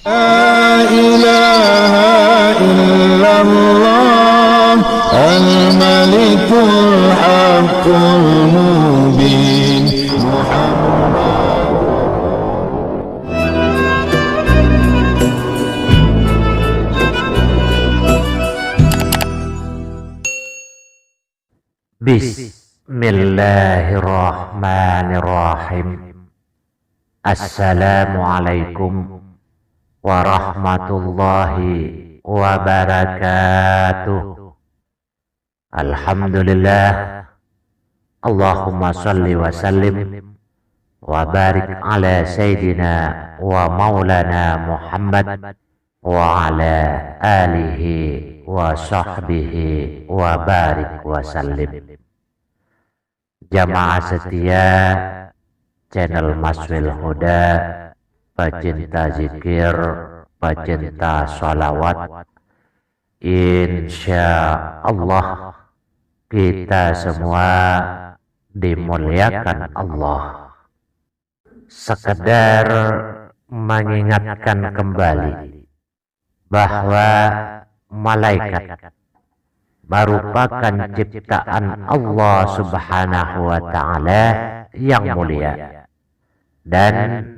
La ilaha illallah al-malikul haqqul mubin. Bismillahirrahmanirrahim. Assalamualaikum warahmatullahi wabarakatuh. Alhamdulillah. Allahumma salli wa sallim wa barik ala sayyidina wa maulana Muhammad wa ala alihi wa sahbihi wa barik wa sallim. Jamaah setia channel Maswil Huda, pecinta zikir, pecinta sholawat, insya Allah kita semua dimuliakan Allah. Sekedar mengingatkan kembali bahwa malaikat merupakan ciptaan Allah Subhanahu wa Ta'ala yang mulia dan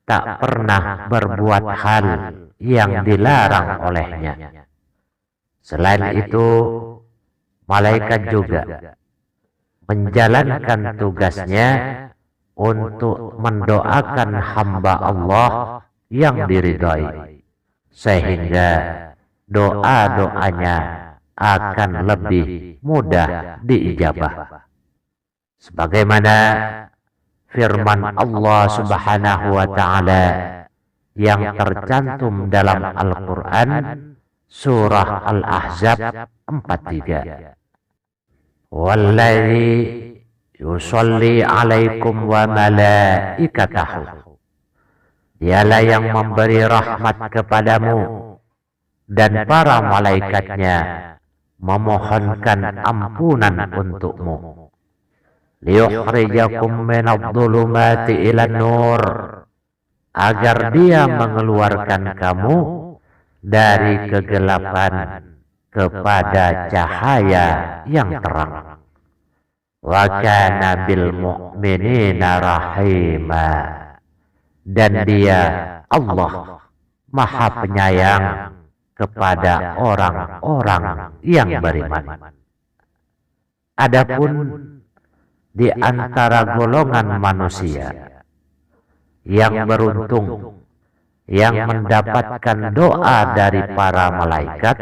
tak pernah berbuat hal yang dilarang olehnya. Selain itu, malaikat juga menjalankan tugasnya untuk mendoakan hamba Allah yang diridhai, sehingga doa-doanya akan lebih mudah diijabah. Sebagaimana firman Allah Subhanahu wa Ta'ala yang tercantum dalam Al-Quran surah Al-Ahzab 43. Walladzi yusalli alaikum wa malaikatahu. Dialah yang memberi rahmat kepadamu dan para malaikatnya memohonkan ampunan untukmu. Liyukhrijakum minadh-dhulumati ilan nur, agar dia mengeluarkan kamu dari kegelapan kepada cahaya yang terang. Wa kana bil mu'minina rahima, dan dia Allah Maha Penyayang kepada orang-orang yang beriman. Adapun di antara golongan manusia yang beruntung, yang mendapatkan doa dari para malaikat,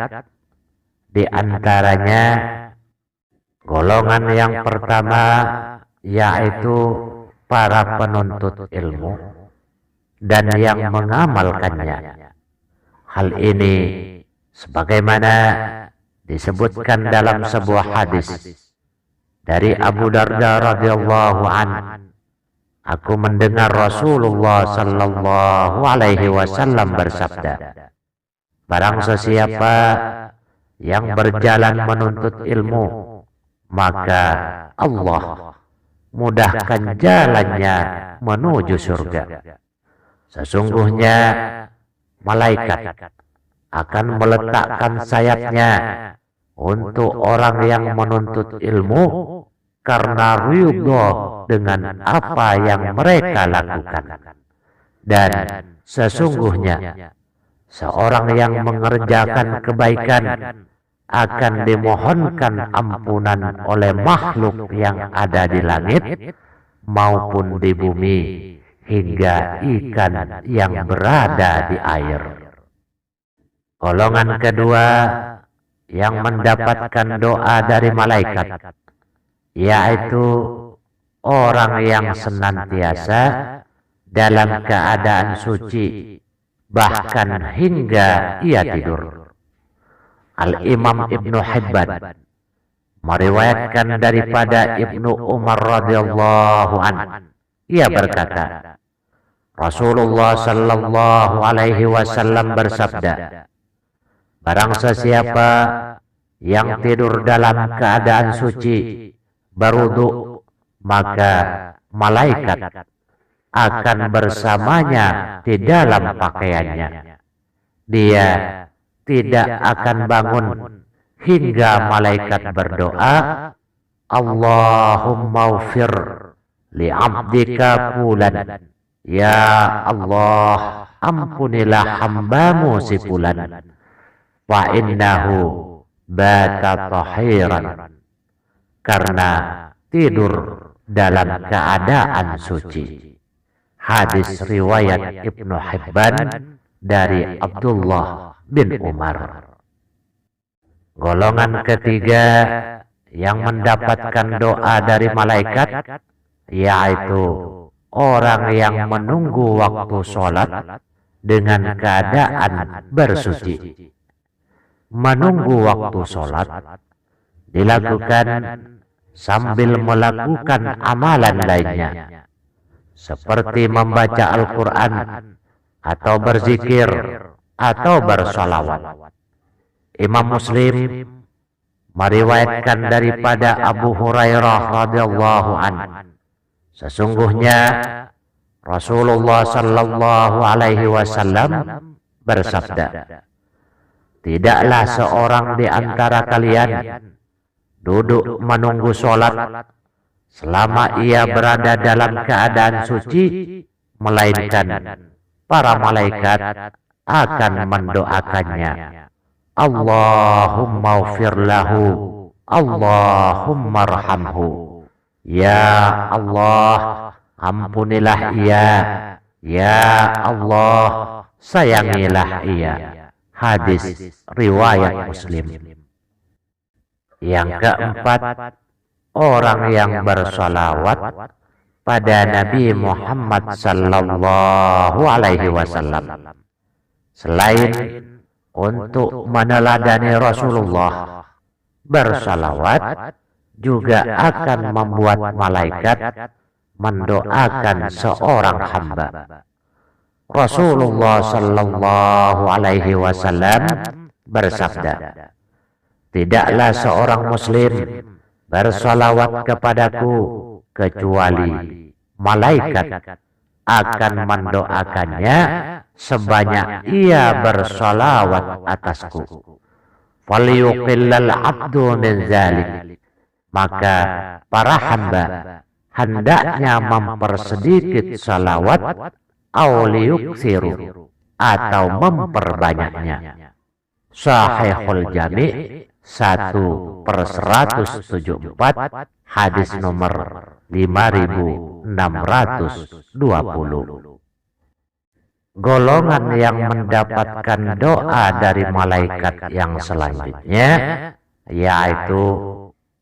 di antaranya golongan yang pertama yaitu para penuntut ilmu dan yang mengamalkannya. Hal ini sebagaimana disebutkan dalam sebuah hadis dari Abu Darda radhiyallahu an, aku mendengar Rasulullah sallallahu alaihi wasallam bersabda, barang sesiapa yang berjalan menuntut ilmu, maka Allah mudahkan jalannya menuju surga. Sesungguhnya malaikat akan meletakkan sayapnya untuk orang yang menuntut ilmu karena ridho dengan apa yang mereka lakukan. Dan sesungguhnya seorang yang mengerjakan kebaikan akan dimohonkan ampunan oleh makhluk yang ada di langit maupun di bumi, hingga ikan yang berada di air. Golongan kedua yang mendapatkan doa dari malaikat yaitu orang yang senantiasa dalam keadaan suci, bahkan hingga ia tidur. Al-Imam Ibnu Hibban meriwayatkan daripada Ibnu Umar radhiyallahu an, ia berkata, Rasulullah sallallahu alaihi wasallam bersabda, barang sesiapa yang tidur dalam keadaan suci, berwudu, maka malaikat akan bersamanya di dalam pakaiannya. Dia tidak akan bangun hingga malaikat berdoa, Allahumma ufir li abdika fulan. Ya Allah, ampunilah hambamu si fulan. Fa innahu bata tahiran. Karena tidur dalam keadaan suci. Hadis riwayat Ibnu Hibban dari Abdullah bin Umar. Golongan ketiga yang mendapatkan doa dari malaikat, yaitu orang yang menunggu waktu sholat dengan keadaan bersuci. Menunggu waktu sholat dilakukan sambil melakukan amalan lainnya, seperti membaca Al-Quran, atau berzikir, atau bersolawat. Imam Muslim meriwayatkan daripada Abu Hurairah radhiyallahu anhu, sesungguhnya Rasulullah sallallahu alaihi wasallam bersabda, tidaklah seorang di antara kalian duduk menunggu sholat selama ia berada dalam keadaan suci, melainkan para malaikat akan mendoakannya, Allahumma ufir lahu, Allahumma arhamhu. Ya Allah, ampunilah ia. Ya Allah, sayangilah ia. Hadis riwayat Muslim. Yang keempat, orang yang bersalawat pada Nabi Muhammad sallallahu alaihi wasallam. Selain untuk meneladani Rasulullah, bersalawat juga akan membuat malaikat mendoakan seorang hamba. Rasulullah sallallahu alaihi wasallam bersabda, tidaklah seorang muslim bersalawat kepadaku kecuali malaikat akan mendoakannya sebanyak ia bersalawat atasku. Falyuqillal abdu min zalik. Maka para hamba hendaknya mempersedikit salawat, auliyuksiru, atau memperbanyaknya. Sahihul Jami' 1/174, hadis nomor 5620. Golongan yang mendapatkan doa dari malaikat yang selanjutnya, yaitu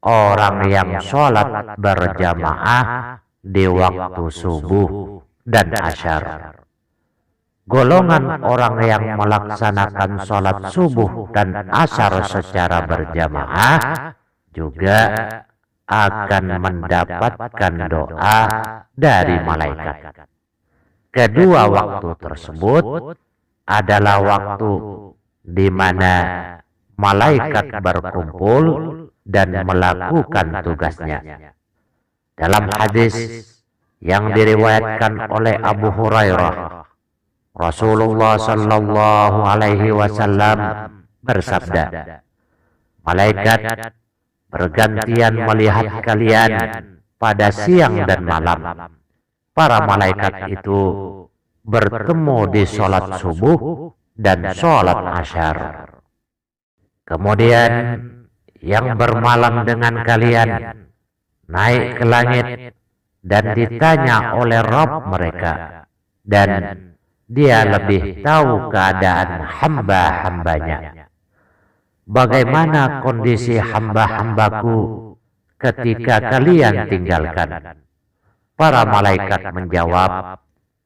orang yang sholat berjamaah di waktu subuh dan asyar. Golongan orang yang melaksanakan sholat subuh dan asyar secara berjamaah juga akan mendapatkan doa dari malaikat. Kedua waktu tersebut adalah waktu di mana malaikat berkumpul dan melakukan tugasnya. Dalam hadis yang diriwayatkan oleh Abu Hurairah, Rasulullah sallallahu alaihi wasallam bersabda, malaikat bergantian melihat kalian pada siang dan malam. Para malaikat itu bertemu di sholat subuh dan sholat asyar. Kemudian yang bermalam dengan kalian naik ke langit dan ditanya oleh Rabb mereka, dan dia lebih tahu keadaan hamba-hambanya. Bagaimana kondisi hamba-hambaku ketika kalian tinggalkan? Para malaikat menjawab,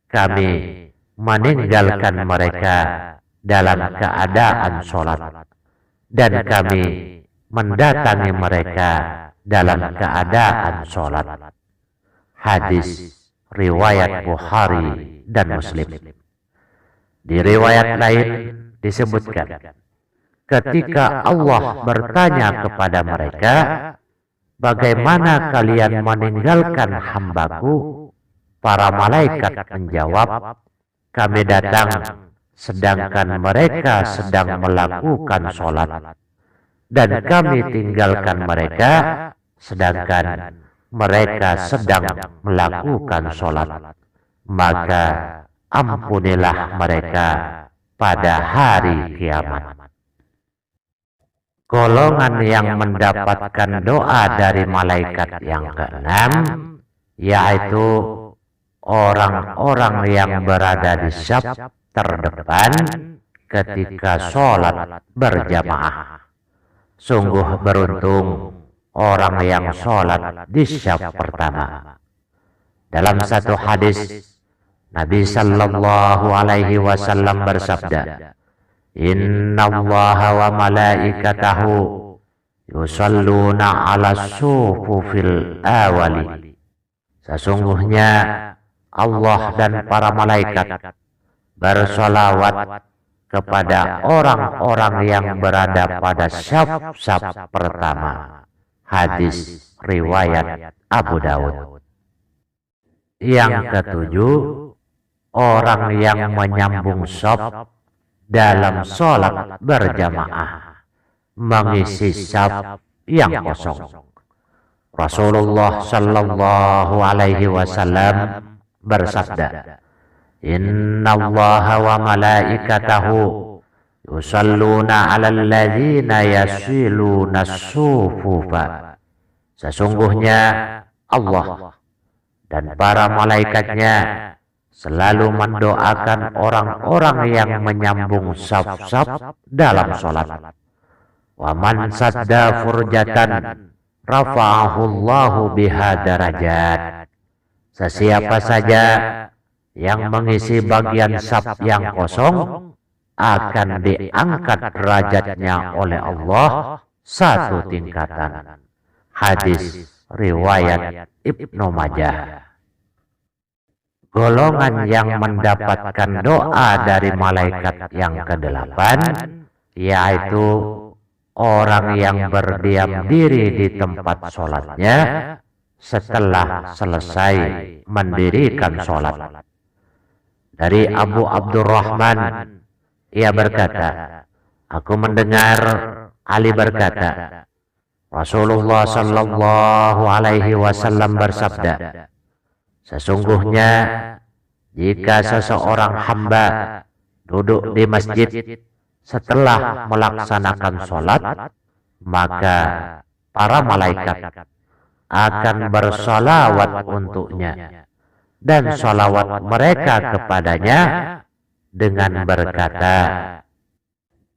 kami meninggalkan mereka dalam keadaan sholat, dan kami mendatangi mereka dalam keadaan sholat. Hadis riwayat Bukhari dan Muslim. Di riwayat lain disebutkan, ketika Allah bertanya kepada mereka, bagaimana kalian meninggalkan hambaku? para malaikat menjawab, kami datang sedangkan mereka sedang melakukan sholat, dan kami tinggalkan mereka sedangkan mereka sedang melakukan sholat. Maka ampunilah mereka pada hari kiamat. Golongan yang mendapatkan doa dari malaikat yang keenam, yaitu orang-orang yang berada di saf terdepan ketika sholat berjamaah. Sungguh beruntung orang yang sholat di saf pertama. Dalam satu hadis, Nabi sallallahu alaihi wasallam bersabda, Innallaha wa malaikatahu yusalluna ala sufufil awali. Sesungguhnya Allah dan para malaikat bersolawat kepada orang-orang yang berada pada saf-saf pertama. Hadis riwayat Abu Dawud. Yang ketujuh, orang yang menyambung saf dalam sholat berjamaah, mengisi saf yang kosong. Rasulullah sallallahu alaihi wasallam bersabda, Innallaha wa malaikatahu yusalluna 'alal ladzina yasiluna sufufa. Sesungguhnya Allah dan para malaikatnya selalu mendoakan orang-orang yang menyambung saf-saf dalam sholat. Wa man sadda furjatan rafa'ahu Allahu biha darajat. Sesiapa saja yang mengisi bagian saf yang kosong akan diangkat derajatnya oleh Allah satu tingkatan. Hadis riwayat Ibnu Majah. Golongan yang mendapatkan doa dari malaikat yang kedelapan, yaitu orang yang berdiam diri di tempat sholatnya setelah selesai mendirikan sholat. Dari Abu Abdurrahman, ia berkata, aku mendengar Ali berkata, Rasulullah sallallahu alaihi wasallam bersabda, sesungguhnya jika seseorang hamba duduk di masjid setelah melaksanakan sholat, maka para malaikat akan bersolawat untuknya, dan sholawat mereka kepadanya dengan berkata,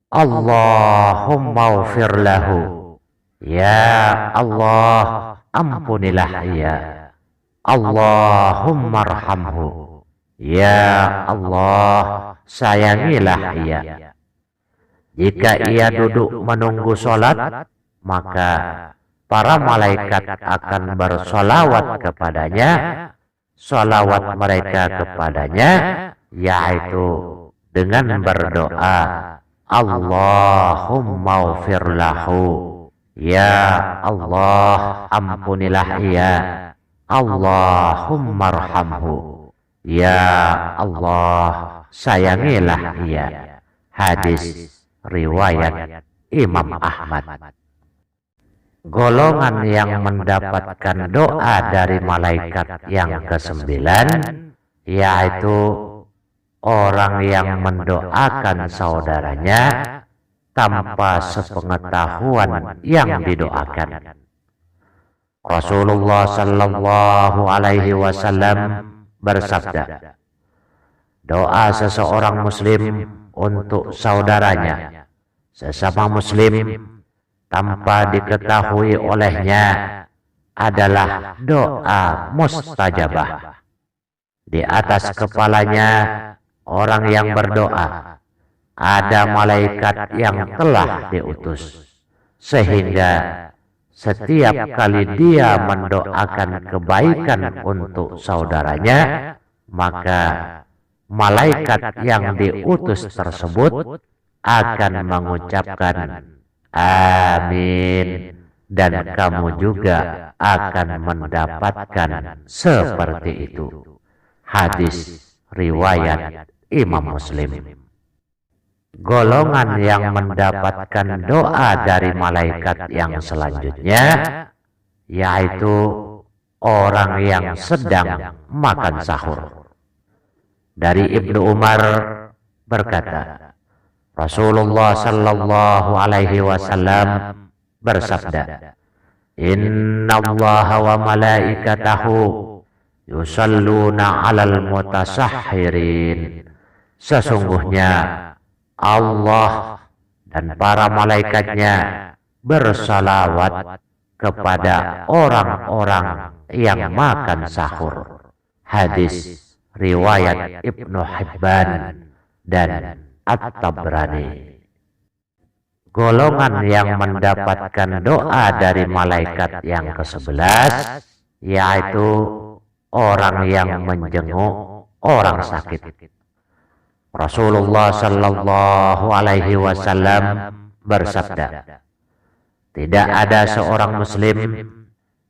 Allahumma ufir lahu, ya Allah ampunilah ia, Allahumma arhamhu, ya Allah sayangilah ia. Jika ia duduk menunggu sholat, maka para malaikat akan bersolawat kepadanya. Solawat mereka kepadanya yaitu dengan berdoa, Allahumma ufir lahu, ya Allah ampunilah ia, Allahumma arhamhu, ya Allah sayangilah ia. Hadis riwayat Imam Ahmad. Golongan yang mendapatkan doa dari malaikat yang kesembilan, yaitu orang yang mendoakan saudaranya tanpa sepengetahuan yang didoakan. Rasulullah sallallahu alaihi wasallam bersabda, doa seseorang muslim untuk saudaranya sesama muslim tanpa diketahui olehnya adalah doa mustajabah. Di atas kepalanya orang yang berdoa ada malaikat yang telah diutus, sehingga setiap kali dia mendoakan kebaikan untuk saudaranya, maka malaikat yang diutus tersebut akan mengucapkan amin, dan kamu juga akan mendapatkan seperti itu. Hadis riwayat Imam Muslim. Golongan yang mendapatkan doa dari malaikat yang selanjutnya yaitu orang yang sedang makan sahur. Dari Ibnu Umar berkata, Rasulullah sallallahu alaihi wasallam bersabda, Innallaha wa malaikatahu yusalluna 'alal mutasahhirin. Sesungguhnya Allah dan para malaikatnya bersalawat kepada orang-orang yang makan sahur. Hadis riwayat Ibnu Hibban dan At-Tabrani. Golongan yang mendapatkan doa dari malaikat yang ke-11 yaitu orang yang menjenguk orang sakit. Rasulullah sallallahu alaihi wasallam bersabda, tidak ada seorang muslim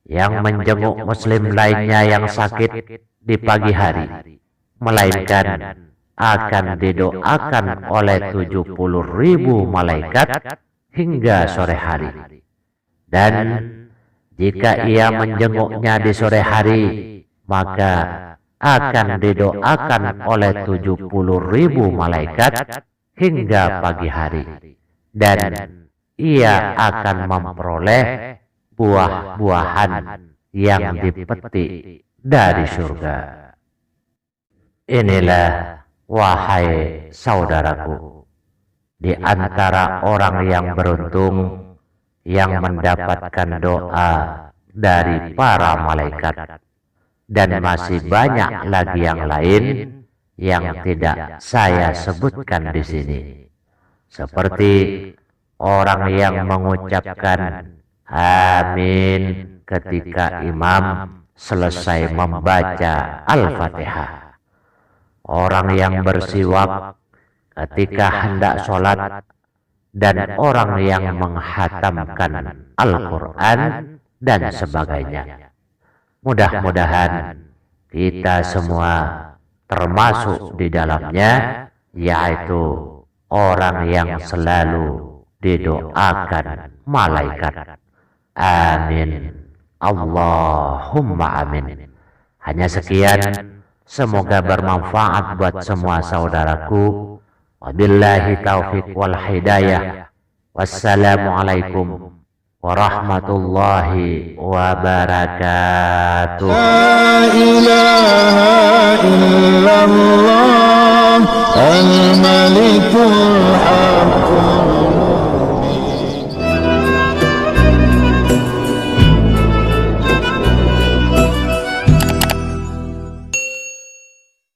yang menjenguk muslim lainnya yang sakit di pagi hari, melainkan akan didoakan oleh 70.000 malaikat hingga sore hari. Dan jika ia menjenguknya di sore hari, maka akan didoakan oleh 70.000 malaikat hingga pagi hari. Dan ia akan memperoleh buah-buahan yang dipetik dari surga. Inilah, wahai saudaraku, di antara orang yang beruntung yang mendapatkan doa dari para malaikat, dan masih banyak lagi yang lain yang tidak saya sebutkan di sini, seperti orang yang mengucapkan amin ketika imam selesai membaca Al-Fatihah, orang yang bersiwak ketika hendak sholat, dan orang yang menghatamkan Al-Quran dan sebagainya. Mudah-mudahan kita semua termasuk di dalamnya, yaitu orang yang selalu didoakan malaikat. Amin. Allahumma amin. Hanya sekian. Semoga bermanfaat buat semua saudaraku. Wabillahi taufiq wal hidayah. Wassalamualaikum warahmatullahi wabarakatuh. La ilaha illallah al-malikul haqq.